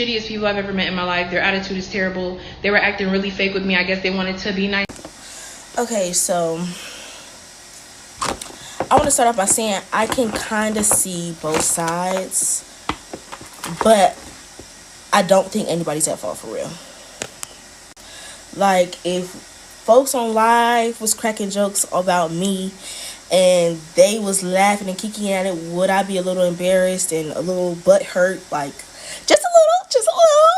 shittiest people I've ever met in my life. Their attitude is terrible. They were acting really fake with me. I guess they wanted to be nice. Okay, so I want to start off by saying I can kind of see both sides, but I don't think anybody's at fault for real. Like, if folks on live was cracking jokes about me and they was laughing and kicking at it, would I be a little embarrassed and a little butthurt? Like, just a little,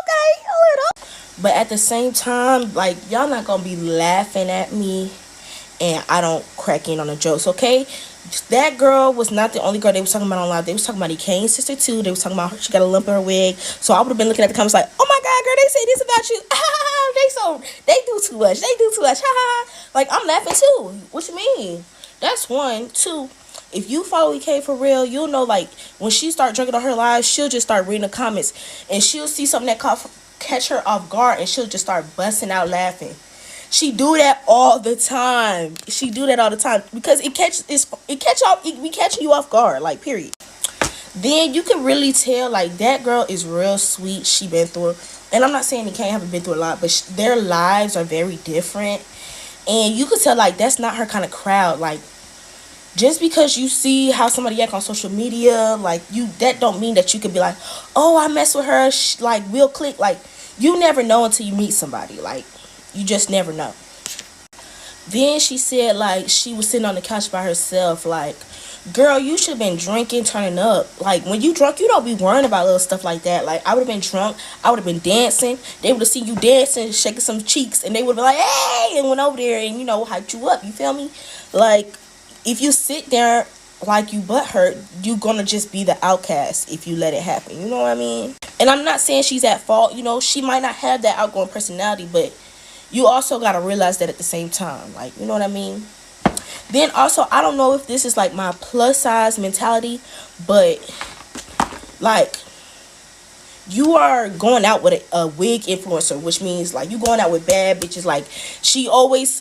okay, a little. But at the same time, like, y'all not gonna be laughing at me and I don't crack in on the jokes, okay? That girl was not the only girl they was talking about on live. They was talking about E.Kane's sister too. They was talking about her, she got a lump in her wig. So I would have been looking at the comments like, oh my god, girl, they say this about you. They do too much. Like, I'm laughing too. What you mean? That's one. Two, if you follow E.Kane for real, you'll know, like, when she start drinking on her live, she'll just start reading the comments and she'll see something that catch her off guard and she'll just start busting out laughing. She do that all the time. Because we catching you off guard, like, period. Then you can really tell, like, that girl is real sweet. She been through, and I'm not saying E.Kane haven't been through a lot, but their lives are very different. And you could tell, like, that's not her kind of crowd. Like, just because you see how somebody act on social media, like, that don't mean that you could be like, oh, I mess with her, like, we'll click. Like, you never know until you meet somebody. Like, you just never know. Then she said, like, she was sitting on the couch by herself. Like, girl, you should have been drinking, turning up. Like, when you drunk, you don't be worrying about little stuff like that. Like, I would have been drunk. I would have been dancing. They would have seen you dancing, shaking some cheeks, and they would have been like, hey, and went over there and, you know, hyped you up. You feel me? Like, if you sit there like you butthurt, you gonna just be the outcast if you let it happen. You know what I mean? And I'm not saying she's at fault. You know, she might not have that outgoing personality, but you also got to realize that at the same time. Like, you know what I mean? Then also, I don't know if this is like my plus size mentality, but like, you are going out with a wig influencer, which means like you going out with bad bitches. Like,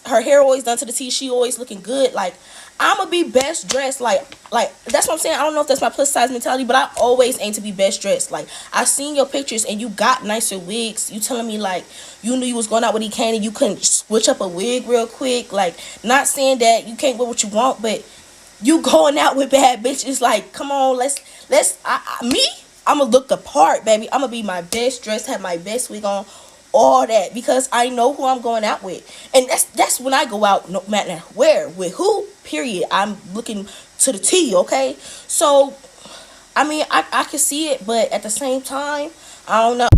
her hair always done to the T. She always looking good. Like, I'ma be best dressed. Like that's what I'm saying. I don't know if that's my plus size mentality, but I always aim to be best dressed. Like, I seen your pictures and you got nicer wigs. You telling me like you knew you was going out with E.Kane and you couldn't switch up a wig real quick. Like, not saying that you can't wear what you want, but you going out with bad bitches. Like, come on, I'ma look the part, baby. I'ma be my best dressed, have my best wig on, all that, because I know who I'm going out with. And that's when I go out, no matter where, with who, period. I'm looking to the T, okay? So, I mean, I can see it, but at the same time, I don't know.